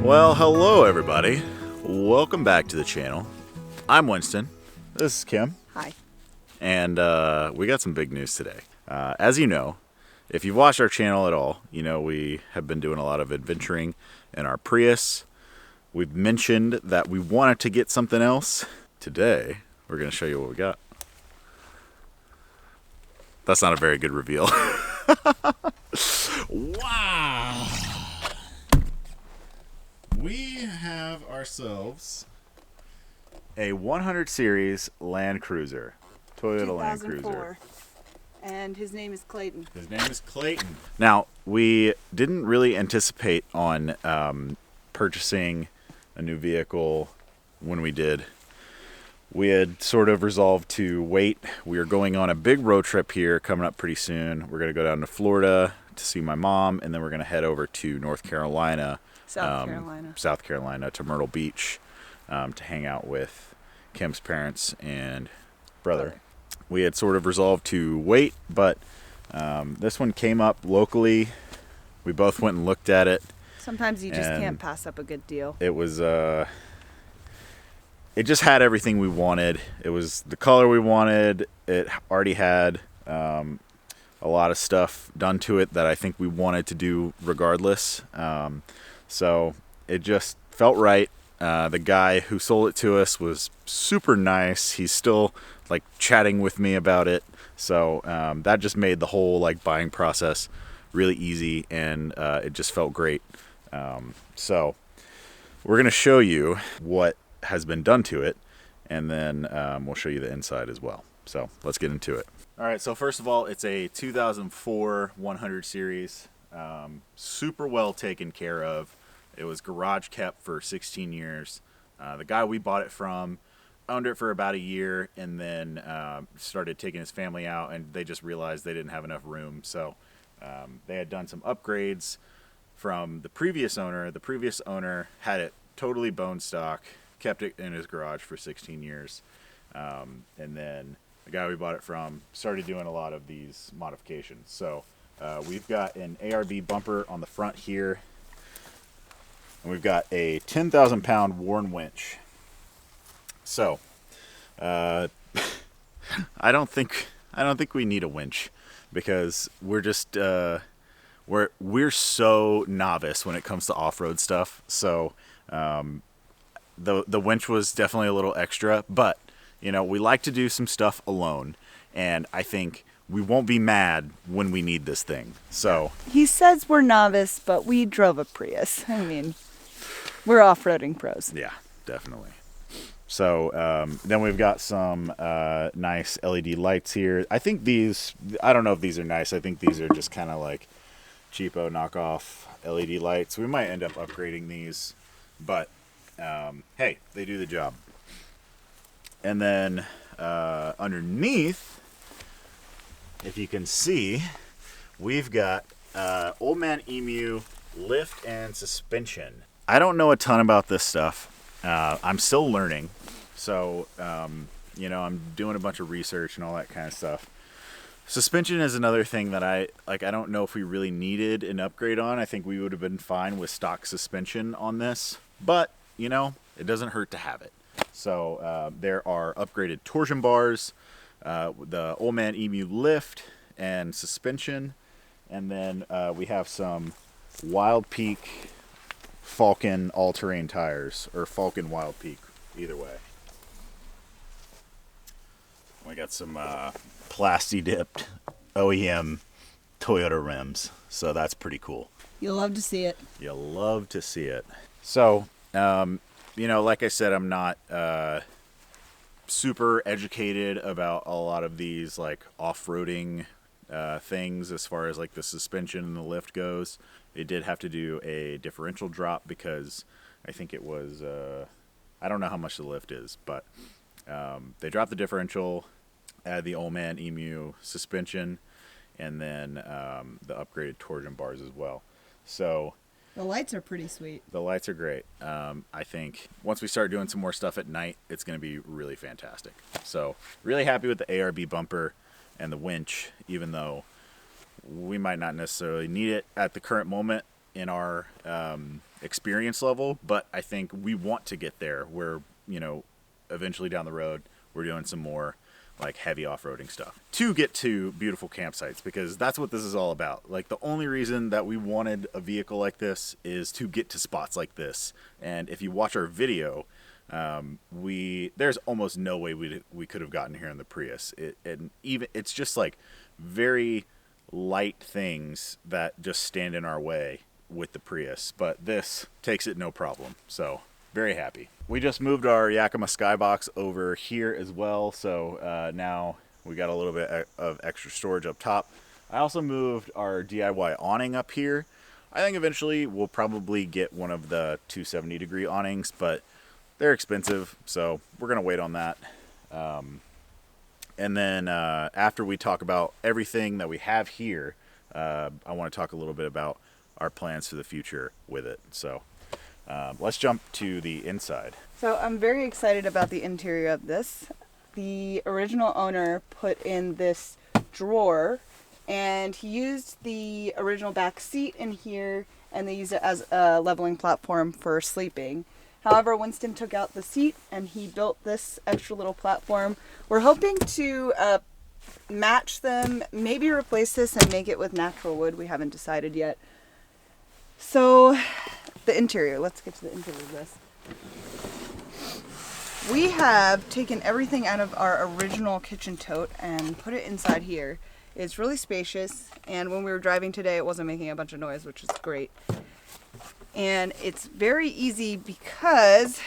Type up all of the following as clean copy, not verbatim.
Well, hello everybody. Welcome back to the channel. I'm Winston. This is Kim. Hi. And we got some big news today. As you know, if you've watched our channel at all, you know we have been doing a lot of adventuring in our Prius. We've mentioned that we wanted to get something else. Today, we're going to show you what we got. That's not a very good reveal. Wow! We have ourselves a 100 series Land Cruiser. Toyota Land Cruiser. 2004. And his name is Clayton. His name is Clayton. Now, we didn't really anticipate on purchasing a new vehicle when we did. We had sort of resolved to wait. We are going on a big road trip here coming up pretty soon. We're going to go down to Florida to see my mom, and then we're going to head over to South Carolina to Myrtle Beach to hang out with Kim's parents and brother. We had sort of resolved to wait, but this one came up locally. We both went and looked at it. Sometimes you just can't pass up a good deal. It was it just had everything we wanted. It was the color we wanted. It already had a lot of stuff done to it that I think we wanted to do regardless. So it just felt right. The guy who sold it to us was super nice. He's still like chatting with me about it. So that just made the whole like buying process really easy, and it just felt great. So we're going to show you what has been done to it, and then we'll show you the inside as well. So let's get into it. All right, so first of all, it's a 2004 100 series. Super well taken care of. It was garage kept for 16 years. The guy we bought it from owned it for about a year, and then started taking his family out, and they just realized they didn't have enough room. So they had done some upgrades from the previous owner. The previous owner had it totally bone stock, kept it in his garage for 16 years. And then the guy we bought it from started doing a lot of these modifications. So we've got an ARB bumper on the front here, and we've got a 10,000 pound worn winch. So I don't think we need a winch, because we're just we're so novice when it comes to off-road stuff. So the winch was definitely a little extra, but you know, we like to do some stuff alone, and I think we won't be mad when we need this thing. So He says we're novice, but we drove a Prius. I mean, we're off-roading pros. yeah, definitely. So then we've got some nice LED lights here. I think these, I don't know if these are nice. I think these are just kind of like cheapo knockoff LED lights. We might end up upgrading these, but hey, they do the job. And then underneath, if you can see, we've got old Man Emu lift and suspension. I don't know a ton about this stuff. I'm still learning. So, you know, I'm doing a bunch of research and all that kind of stuff. Suspension is another thing that I don't know if we really needed an upgrade on. I think we would have been fine with stock suspension on this, but you know, it doesn't hurt to have it. So there are upgraded torsion bars, the Old Man Emu lift and suspension, and then we have some Wild Peak Falcon all-terrain tires, or Falcon Wild Peak, either way. We got some plasti-dipped OEM Toyota rims, so that's pretty cool. You'll love to see it. You'll love to see it. So, you know, like I said, I'm not super educated about a lot of these like off-roading things as far as like the suspension and the lift goes. They did have to do a differential drop because I think it was, I don't know how much the lift is, but they dropped the differential, add the Old Man Emu suspension, and then the upgraded torsion bars as well. So The lights are pretty sweet. the lights are great. I think once we start doing some more stuff at night, it's going to be really fantastic. So really happy with the ARB bumper and the winch, even though we might not necessarily need it at the current moment. in our experience level, but I think we want to get there where, eventually down the road, we're doing some more like heavy off-roading stuff to get to beautiful campsites, because that's what this is all about. Like, the only reason that we wanted a vehicle like this is to get to spots like this. And if you watch our video, there's almost no way we could have gotten here in the Prius. It's just like very light things that just stand in our way with the Prius, but this takes it no problem. So very happy. We just moved our Yakima Skybox over here as well, so now we got a little bit of extra storage up top. I also moved our DIY awning up here. I think eventually we'll probably get one of the 270-degree awnings, but they're expensive, so we're gonna wait on that. And then after we talk about everything that we have here, I want to talk a little bit about our plans for the future with it. So let's jump to the inside. So I'm very excited about the interior of this. The original owner put in this drawer, and he used the original back seat in here, and they used it as a leveling platform for sleeping. However, Winston took out the seat and he built this extra little platform. We're hoping to match them, maybe replace this and make it with natural wood. We haven't decided yet. So, the interior. Let's get to the interior of this. We have taken everything out of our original kitchen tote and put it inside here. It's really spacious, and when we were driving today, it wasn't making a bunch of noise, which is great. And it's very easy because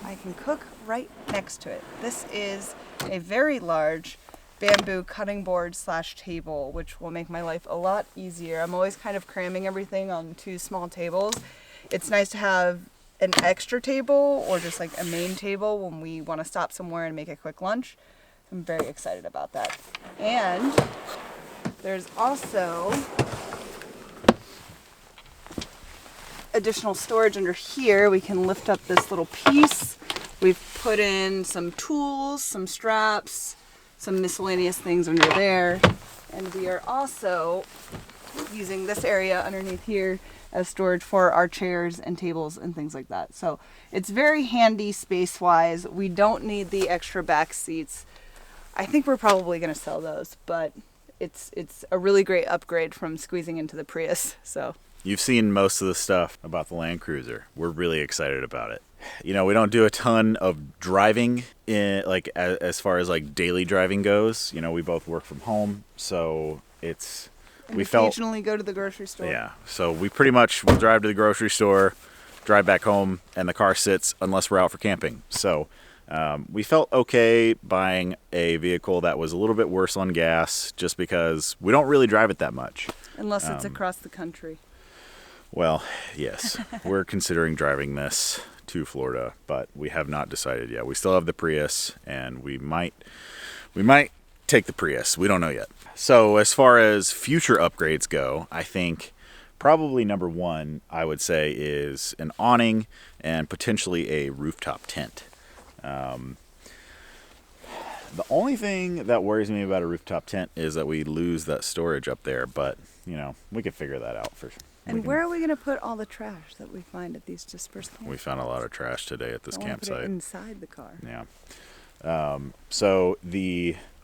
I can cook right next to it. This is a very large bamboo cutting board / table, which will make my life a lot easier. I'm always kind of cramming everything on 2 small tables. It's nice to have an extra table or just like a main table when we want to stop somewhere and make a quick lunch. I'm very excited about that. And there's also additional storage under here. We can lift up this little piece. We've put in some tools, some straps, some miscellaneous things under there. And we are also using this area underneath here as storage for our chairs and tables and things like that. So it's very handy space-wise. We don't need the extra back seats. I think we're probably going to sell those, but it's a really great upgrade from squeezing into the Prius. So You've seen most of the stuff about the Land Cruiser. We're really excited about it. We don't do a ton of driving in as far as like daily driving goes. We both work from home, so we occasionally go to the grocery store. Yeah, so we pretty much will drive to the grocery store, drive back home, and the car sits unless we're out for camping. So we felt okay buying a vehicle that was a little bit worse on gas, just because we don't really drive it that much. Unless it's across the country. Well, yes, we're considering driving this to Florida, but we have not decided yet. We still have the Prius, and we might take the Prius. We don't know yet. So as far as future upgrades go, I think probably number one, I would say, is an awning and potentially a rooftop tent. The only thing that worries me about a rooftop tent is that we lose that storage up there, but we could figure that out for sure. And where are we going to put all the trash that we find at these dispersed campsites? We found a lot of trash today at this campsite. Put it inside the car. Yeah. So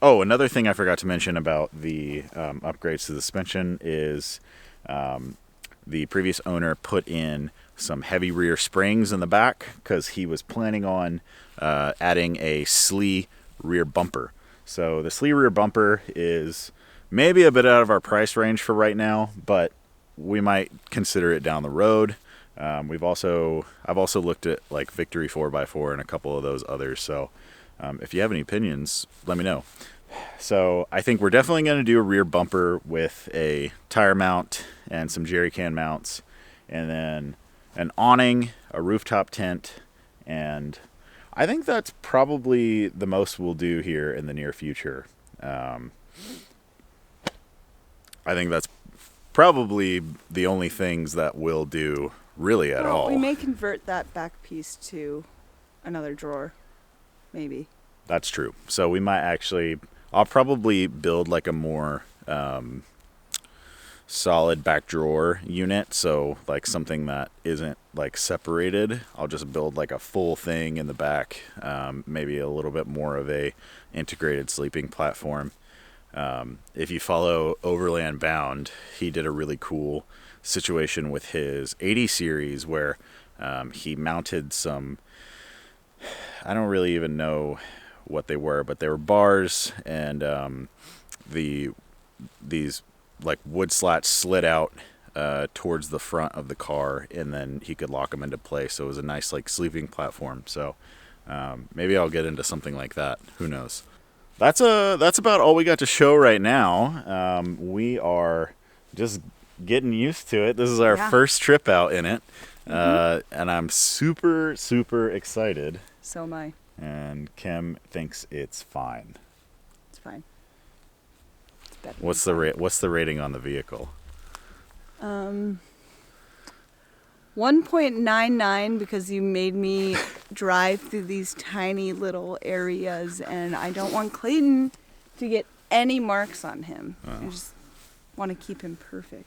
another thing I forgot to mention about the upgrades to the suspension is the previous owner put in some heavy rear springs in the back because he was planning on adding a Slee rear bumper. So the Slee rear bumper is maybe a bit out of our price range for right now, but we might consider it down the road. I've also looked at like Victory 4x4 and a couple of those others. So if you have any opinions, let me know. So I think we're definitely going to do a rear bumper with a tire mount and some jerry can mounts, and then an awning, a rooftop tent, and I think that's probably the most we'll do here in the near future. I think that's probably the only things that we'll do really at all. We may convert that back piece to another drawer, maybe. That's true. So we might I'll probably build like a more solid back drawer unit, so like something that isn't like separated. I'll just build like a full thing in the back, maybe a little bit more of a integrated sleeping platform. If you follow Overland Bound, he did a really cool situation with his 80 series where he mounted some, I don't really even know what they were, but they were bars, and these like wood slats slid out towards the front of the car, and then he could lock them into place. So it was a nice like sleeping platform. So maybe I'll get into something like that. Who knows? That's about all we got to show right now. We are just getting used to it. This is our first trip out in it, and I'm super excited. So am I. And Kim thinks it's fine. It's fine. It's better. What's the rating on the vehicle? 1.99, because you made me drive through these tiny little areas, and I don't want Clayton to get any marks on him. I just want to keep him perfect.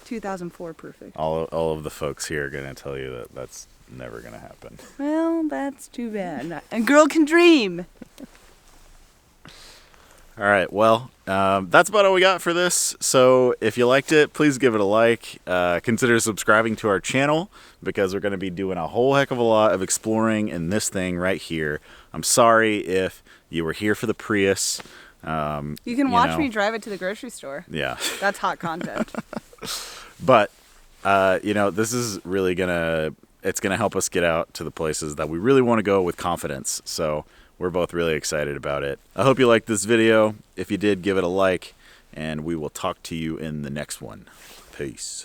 2004 perfect. All of the folks here are going to tell you that that's never going to happen. Well, that's too bad. A girl can dream. All right, well, that's about all we got for this. So if you liked it, please give it a like. Consider subscribing to our channel, because we're going to be doing a whole heck of a lot of exploring in this thing right here. I'm sorry if you were here for the Prius. You can watch me drive it to the grocery store. Yeah. That's hot content. But, this is really it's going to help us get out to the places that we really want to go with confidence. So we're both really excited about it. I hope you liked this video. If you did, give it a like, and we will talk to you in the next one. Peace.